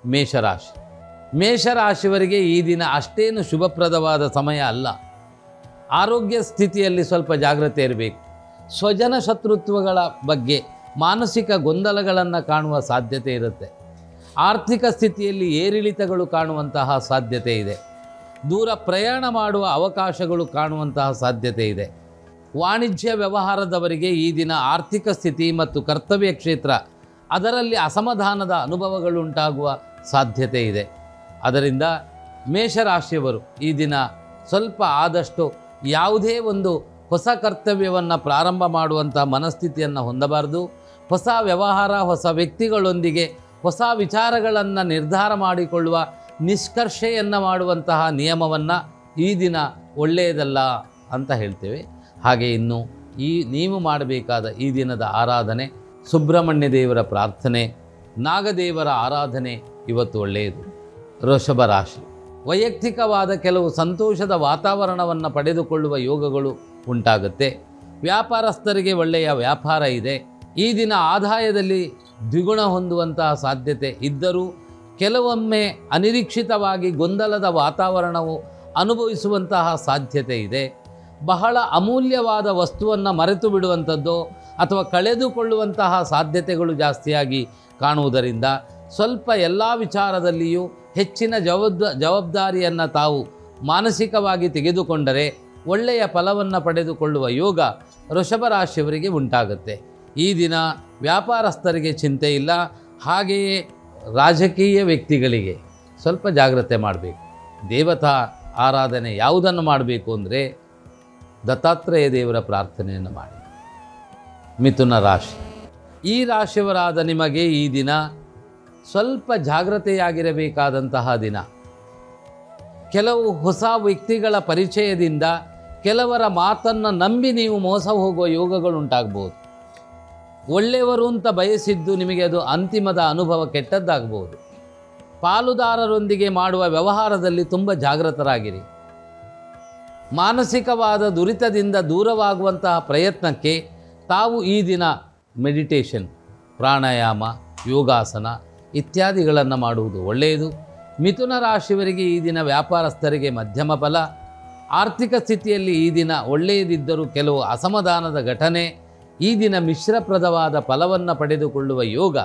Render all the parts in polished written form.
ಮೇಷರಾಶಿ. ಮೇಷರಾಶಿಯವರಿಗೆ ಈ ದಿನ ಅಷ್ಟೇನು ಶುಭಪ್ರದವಾದ ಸಮಯ ಅಲ್ಲ. ಆರೋಗ್ಯ ಸ್ಥಿತಿಯಲ್ಲಿ ಸ್ವಲ್ಪ ಜಾಗ್ರತೆ ಇರಬೇಕು. ಸ್ವಜನ ಶತ್ರುತ್ವಗಳ ಬಗ್ಗೆ ಮಾನಸಿಕ ಗೊಂದಲಗಳನ್ನು ಕಾಣುವ ಸಾಧ್ಯತೆ ಇರುತ್ತೆ. ಆರ್ಥಿಕ ಸ್ಥಿತಿಯಲ್ಲಿ ಏರಿಳಿತಗಳು ಕಾಣುವಂತಹ ಸಾಧ್ಯತೆ ಇದೆ. ದೂರ ಪ್ರಯಾಣ ಮಾಡುವ ಅವಕಾಶಗಳು ಕಾಣುವಂತಹ ಸಾಧ್ಯತೆ ಇದೆ. ವಾಣಿಜ್ಯ ವ್ಯವಹಾರದವರಿಗೆ ಈ ದಿನ ಆರ್ಥಿಕ ಸ್ಥಿತಿ ಮತ್ತು ಕರ್ತವ್ಯ ಕ್ಷೇತ್ರ ಅದರಲ್ಲಿ ಅಸಮಾಧಾನದ ಅನುಭವಗಳು ಉಂಟಾಗುವ ಸಾಧ್ಯತೆ ಇದೆ. ಅದರಿಂದ ಮೇಷರಾಶಿಯವರು ಈ ದಿನ ಸ್ವಲ್ಪ ಆದಷ್ಟು ಯಾವುದೇ ಒಂದು ಹೊಸ ಕರ್ತವ್ಯವನ್ನು ಪ್ರಾರಂಭ ಮಾಡುವಂಥ ಮನಸ್ಥಿತಿಯನ್ನು ಹೊಂದಬಾರದು. ಹೊಸ ವ್ಯವಹಾರ, ಹೊಸ ವ್ಯಕ್ತಿಗಳೊಂದಿಗೆ ಹೊಸ ವಿಚಾರಗಳನ್ನು ನಿರ್ಧಾರ ಮಾಡಿಕೊಳ್ಳುವ ನಿಷ್ಕರ್ಷೆಯನ್ನು ಮಾಡುವಂತಹ ನಿಯಮವನ್ನು ಈ ದಿನ ಒಳ್ಳೆಯದಲ್ಲ ಅಂತ ಹೇಳ್ತೇವೆ. ಹಾಗೆ ಇನ್ನು ನೀವು ಮಾಡಬೇಕಾದ ಈ ದಿನದ ಆರಾಧನೆ ಸುಬ್ರಹ್ಮಣ್ಯ ದೇವರ ಪ್ರಾರ್ಥನೆ, ನಾಗದೇವರ ಆರಾಧನೆ ಇವತ್ತು ಒಳ್ಳೆಯದು. ವೃಷಭ ರಾಶಿ. ವೈಯಕ್ತಿಕವಾದ ಕೆಲವು ಸಂತೋಷದ ವಾತಾವರಣವನ್ನು ಪಡೆದುಕೊಳ್ಳುವ ಯೋಗಗಳು ಉಂಟಾಗುತ್ತೆ. ವ್ಯಾಪಾರಸ್ಥರಿಗೆ ಒಳ್ಳೆಯ ವ್ಯಾಪಾರ ಇದೆ. ಈ ದಿನ ಆದಾಯದಲ್ಲಿ ದ್ವಿಗುಣ ಹೊಂದುವಂತಹ ಸಾಧ್ಯತೆ ಇದ್ದರೂ ಕೆಲವೊಮ್ಮೆ ಅನಿರೀಕ್ಷಿತವಾಗಿ ಗೊಂದಲದ ವಾತಾವರಣವು ಅನುಭವಿಸುವಂತಹ ಸಾಧ್ಯತೆ ಇದೆ. ಬಹಳ ಅಮೂಲ್ಯವಾದ ವಸ್ತುವನ್ನು ಮರೆತು ಬಿಡುವಂಥದ್ದು ಅಥವಾ ಕಳೆದುಕೊಳ್ಳುವಂತಹ ಸಾಧ್ಯತೆಗಳು ಜಾಸ್ತಿಯಾಗಿ ಕಾಣುವುದರಿಂದ ಸ್ವಲ್ಪ ಎಲ್ಲ ವಿಚಾರದಲ್ಲಿಯೂ ಹೆಚ್ಚಿನ ಜವಾಬ್ದಾರಿಯನ್ನು ತಾವು ಮಾನಸಿಕವಾಗಿ ತೆಗೆದುಕೊಂಡರೆ ಒಳ್ಳೆಯ ಫಲವನ್ನು ಪಡೆದುಕೊಳ್ಳುವ ಯೋಗ ವೃಷಭ ರಾಶಿಯವರಿಗೆ ಉಂಟಾಗುತ್ತೆ. ಈ ದಿನ ವ್ಯಾಪಾರಸ್ಥರಿಗೆ ಚಿಂತೆ ಇಲ್ಲ. ಹಾಗೆಯೇ ರಾಜಕೀಯ ವ್ಯಕ್ತಿಗಳಿಗೆ ಸ್ವಲ್ಪ ಜಾಗ್ರತೆ ಮಾಡಬೇಕು. ದೇವತಾ ಆರಾಧನೆ ಯಾವುದನ್ನು ಮಾಡಬೇಕು ಅಂದರೆ ದತ್ತಾತ್ರೇಯ ದೇವರ ಪ್ರಾರ್ಥನೆಯನ್ನು ಮಾಡಿ. ಮಿಥುನ ರಾಶಿ. ಈ ರಾಶಿಯವರಾದ ನಿಮಗೆ ಈ ದಿನ ಸ್ವಲ್ಪ ಜಾಗ್ರತೆಯಾಗಿರಬೇಕಾದಂತಹ ದಿನ. ಕೆಲವು ಹೊಸ ವ್ಯಕ್ತಿಗಳ ಪರಿಚಯದಿಂದ ಕೆಲವರ ಮಾತನ್ನು ನಂಬಿ ನೀವು ಮೋಸ ಹೋಗುವ ಯೋಗಗಳು ಉಂಟಾಗ್ಬೋದು. ಒಳ್ಳೆಯವರು ಅಂತ ಬಯಸಿದ್ದು ನಿಮಗೆ ಅದು ಅಂತಿಮದ ಅನುಭವ ಕೆಟ್ಟದ್ದಾಗಬಹುದು. ಪಾಲುದಾರರೊಂದಿಗೆ ಮಾಡುವ ವ್ಯವಹಾರದಲ್ಲಿ ತುಂಬ ಜಾಗೃತರಾಗಿರಿ. ಮಾನಸಿಕವಾದ ದುರಿತದಿಂದ ದೂರವಾಗುವಂತಹ ಪ್ರಯತ್ನಕ್ಕೆ ತಾವು ಈ ದಿನ ಮೆಡಿಟೇಷನ್, ಪ್ರಾಣಾಯಾಮ, ಯೋಗಾಸನ ಇತ್ಯಾದಿಗಳನ್ನು ಮಾಡುವುದು ಒಳ್ಳೆಯದು. ಮಿಥುನ ರಾಶಿಯವರಿಗೆ ಈ ದಿನ ವ್ಯಾಪಾರಸ್ಥರಿಗೆ ಮಧ್ಯಮ ಫಲ. ಆರ್ಥಿಕ ಸ್ಥಿತಿಯಲ್ಲಿ ಈ ದಿನ ಒಳ್ಳೆಯದಿದ್ದರೂ ಕೆಲವು ಅಸಮಾಧಾನದ ಘಟನೆ ಈ ದಿನ ಮಿಶ್ರಪ್ರದವಾದ ಫಲವನ್ನು ಪಡೆದುಕೊಳ್ಳುವ ಯೋಗ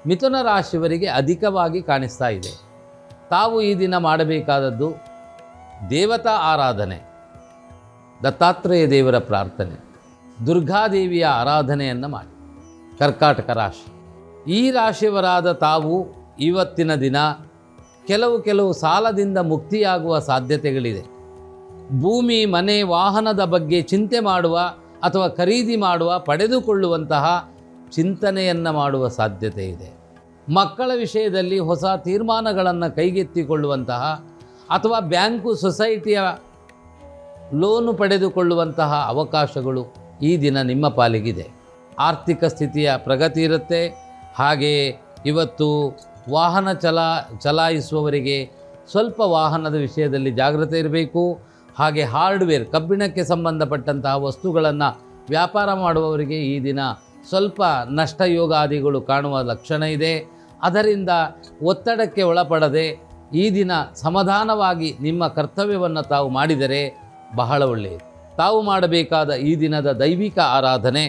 ಮಿಥುನ ರಾಶಿಯವರಿಗೆ ಅಧಿಕವಾಗಿ ಕಾಣಿಸ್ತಾ ಇದೆ. ತಾವು ಈ ದಿನ ಮಾಡಬೇಕಾದದ್ದು ದೇವತಾ ಆರಾಧನೆ, ದತ್ತಾತ್ರೇಯ ದೇವರ ಪ್ರಾರ್ಥನೆ, ದುರ್ಗಾದೇವಿಯ ಆರಾಧನೆಯನ್ನು ಮಾಡಿ. ಕರ್ಕಾಟಕ ರಾಶಿ. ಈ ರಾಶಿಯವರಾದ ತಾವು ಇವತ್ತಿನ ದಿನ ಕೆಲವು ಸಾಲದಿಂದ ಮುಕ್ತಿಯಾಗುವ ಸಾಧ್ಯತೆಗಳಿದೆ. ಭೂಮಿ, ಮನೆ, ವಾಹನದ ಬಗ್ಗೆ ಚಿಂತೆ ಮಾಡುವ ಅಥವಾ ಖರೀದಿ ಮಾಡುವ, ಪಡೆದುಕೊಳ್ಳುವಂತಹ ಚಿಂತನೆಯನ್ನು ಮಾಡುವ ಸಾಧ್ಯತೆ ಇದೆ. ಮಕ್ಕಳ ವಿಷಯದಲ್ಲಿ ಹೊಸ ತೀರ್ಮಾನಗಳನ್ನು ಕೈಗೆತ್ತಿಕೊಳ್ಳುವಂತಹ ಅಥವಾ ಬ್ಯಾಂಕು, ಸೊಸೈಟಿಯ ಲೋನು ಪಡೆದುಕೊಳ್ಳುವಂತಹ ಅವಕಾಶಗಳು ಈ ದಿನ ನಿಮ್ಮ ಪಾಲಿಗಿದೆ. ಆರ್ಥಿಕ ಸ್ಥಿತಿಯ ಪ್ರಗತಿ ಇರುತ್ತೆ. ಹಾಗೆಯೇ ಇವತ್ತು ವಾಹನ ಚಲಾಯಿಸುವವರಿಗೆ ಸ್ವಲ್ಪ ವಾಹನದ ವಿಷಯದಲ್ಲಿ ಜಾಗ್ರತೆ ಇರಬೇಕು. ಹಾಗೆ ಹಾರ್ಡ್ವೇರ್, ಕಬ್ಬಿಣಕ್ಕೆ ಸಂಬಂಧಪಟ್ಟಂತಹ ವಸ್ತುಗಳನ್ನು ವ್ಯಾಪಾರ ಮಾಡುವವರಿಗೆ ಈ ದಿನ ಸ್ವಲ್ಪ ನಷ್ಟ ಯೋಗಾದಿಗಳು ಕಾಣುವ ಲಕ್ಷಣ ಇದೆ. ಅದರಿಂದ ಒತ್ತಡಕ್ಕೆ ಒಳಪಡದೆ ಈ ದಿನ ಸಮಾಧಾನವಾಗಿ ನಿಮ್ಮ ಕರ್ತವ್ಯವನ್ನು ತಾವು ಮಾಡಿದರೆ ಬಹಳ ಒಳ್ಳೆಯದು. ತಾವು ಮಾಡಬೇಕಾದ ಈ ದಿನದ ದೈವಿಕ ಆರಾಧನೆ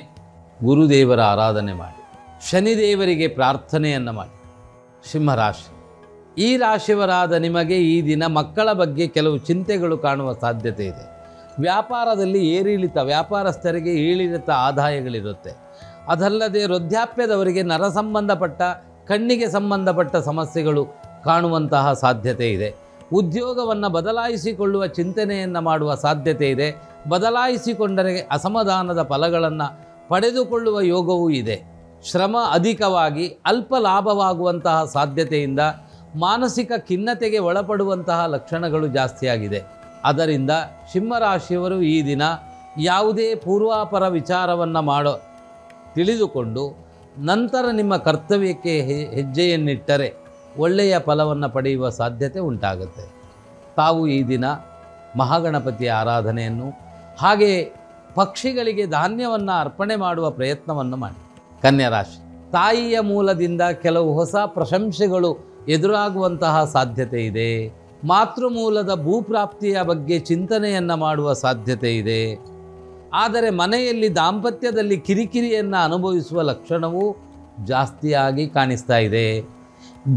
ಗುರುದೇವರ ಆರಾಧನೆ ಮಾಡಿ. ಶನಿದೇವರಿಗೆ ಪ್ರಾರ್ಥನೆಯನ್ನು ಮಾಡಿ. ಸಿಂಹರಾಶಿ. ಈ ರಾಶಿಯವರಾದ ನಿಮಗೆ ಈ ದಿನ ಮಕ್ಕಳ ಬಗ್ಗೆ ಕೆಲವು ಚಿಂತೆಗಳು ಕಾಣುವ ಸಾಧ್ಯತೆ ಇದೆ. ವ್ಯಾಪಾರದಲ್ಲಿ ಏರಿಳಿತ, ವ್ಯಾಪಾರಸ್ಥರಿಗೆ ಏರಿಳಿತ ಆದಾಯಗಳಿರುತ್ತೆ. ಅದಲ್ಲದೆ ವೃದ್ಧಾಪ್ಯದವರಿಗೆ ನರ ಸಂಬಂಧಪಟ್ಟ, ಕಣ್ಣಿಗೆ ಸಂಬಂಧಪಟ್ಟ ಸಮಸ್ಯೆಗಳು ಕಾಣುವಂತಹ ಸಾಧ್ಯತೆ ಇದೆ. ಉದ್ಯೋಗವನ್ನು ಬದಲಾಯಿಸಿಕೊಳ್ಳುವ ಚಿಂತನೆಯನ್ನು ಮಾಡುವ ಸಾಧ್ಯತೆ ಇದೆ. ಬದಲಾಯಿಸಿಕೊಂಡರೆ ಅಸಮಾಧಾನದ ಫಲಗಳನ್ನು ಪಡೆದುಕೊಳ್ಳುವ ಯೋಗವೂ ಇದೆ. ಶ್ರಮ ಅಧಿಕವಾಗಿ ಅಲ್ಪ ಲಾಭವಾಗುವಂತಹ ಸಾಧ್ಯತೆಯಿಂದ ಮಾನಸಿಕ ಖಿನ್ನತೆಗೆ ಒಳಪಡುವಂತಹ ಲಕ್ಷಣಗಳು ಜಾಸ್ತಿಯಾಗಿದೆ. ಅದರಿಂದ ಸಿಂಹರಾಶಿಯವರು ಈ ದಿನ ಯಾವುದೇ ಪೂರ್ವಾಪರ ವಿಚಾರವನ್ನು ತಿಳಿದುಕೊಂಡು ನಂತರ ನಿಮ್ಮ ಕರ್ತವ್ಯಕ್ಕೆ ಹೆಜ್ಜೆಯನ್ನಿಟ್ಟರೆ ಒಳ್ಳೆಯ ಫಲವನ್ನು ಪಡೆಯುವ ಸಾಧ್ಯತೆ ಉಂಟಾಗುತ್ತೆ. ತಾವು ಈ ದಿನ ಮಹಾಗಣಪತಿಯ ಆರಾಧನೆಯನ್ನು ಹಾಗೆ ಪಕ್ಷಿಗಳಿಗೆ ಧಾನ್ಯವನ್ನು ಅರ್ಪಣೆ ಮಾಡುವ ಪ್ರಯತ್ನವನ್ನು ಮಾಡಿ. ಕನ್ಯಾ ರಾಶಿ. ತಾಯಿಯ ಮೂಲದಿಂದ ಕೆಲವು ಹೊಸ ಪ್ರಶಂಸೆಗಳು ಎದುರಾಗುವಂತಹ ಸಾಧ್ಯತೆ ಇದೆ. ಮಾತೃಮೂಲದ ಭೂಪ್ರಾಪ್ತಿಯ ಬಗ್ಗೆ ಚಿಂತನೆಯನ್ನು ಮಾಡುವ ಸಾಧ್ಯತೆ ಇದೆ. ಆದರೆ ಮನೆಯಲ್ಲಿ ದಾಂಪತ್ಯದಲ್ಲಿ ಕಿರಿಕಿರಿಯನ್ನು ಅನುಭವಿಸುವ ಲಕ್ಷಣವೂ ಜಾಸ್ತಿಯಾಗಿ ಕಾಣಿಸ್ತಾ ಇದೆ.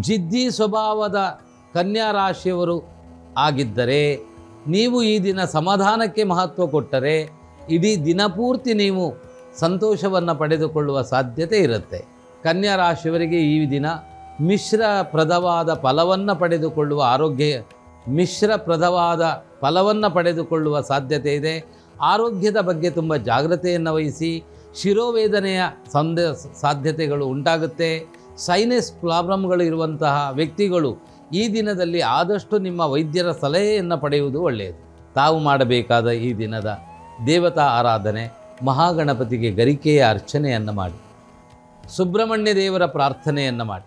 ಜಿದ್ದಿ ಸ್ವಭಾವದ ಕನ್ಯಾ ರಾಶಿಯವರು ಆಗಿದ್ದರೆ ನೀವು ಈ ದಿನ ಸಮಾಧಾನಕ್ಕೆ ಮಹತ್ವ ಕೊಟ್ಟರೆ ಇಡೀ ದಿನಪೂರ್ತಿ ನೀವು ಸಂತೋಷವನ್ನು ಪಡೆದುಕೊಳ್ಳುವ ಸಾಧ್ಯತೆ ಇರುತ್ತೆ. ಕನ್ಯಾ ರಾಶಿಯವರಿಗೆ ಈ ದಿನ ಮಿಶ್ರಪ್ರದವಾದ ಫಲವನ್ನು ಪಡೆದುಕೊಳ್ಳುವ ಸಾಧ್ಯತೆ ಇದೆ. ಆರೋಗ್ಯದ ಬಗ್ಗೆ ತುಂಬ ಜಾಗ್ರತೆಯನ್ನು ವಹಿಸಿ. ಶಿರೋವೇದನೆಯ ಸಾಧ್ಯತೆಗಳು ಉಂಟಾಗುತ್ತೆ. ಸೈನಸ್ ಪ್ರಾಬ್ಲಮ್ಗಳು ಇರುವಂತಹ ವ್ಯಕ್ತಿಗಳು ಈ ದಿನದಲ್ಲಿ ಆದಷ್ಟು ನಿಮ್ಮ ವೈದ್ಯರ ಸಲಹೆಯನ್ನು ಪಡೆಯುವುದು ಒಳ್ಳೆಯದು. ತಾವು ಮಾಡಬೇಕಾದ ಈ ದಿನದ ದೇವತಾ ಆರಾಧನೆ, ಮಹಾಗಣಪತಿಗೆ ಗರಿಕೆಯ ಅರ್ಚನೆಯನ್ನು ಮಾಡಿ, ಸುಬ್ರಹ್ಮಣ್ಯ ದೇವರ ಪ್ರಾರ್ಥನೆಯನ್ನು ಮಾಡಿ.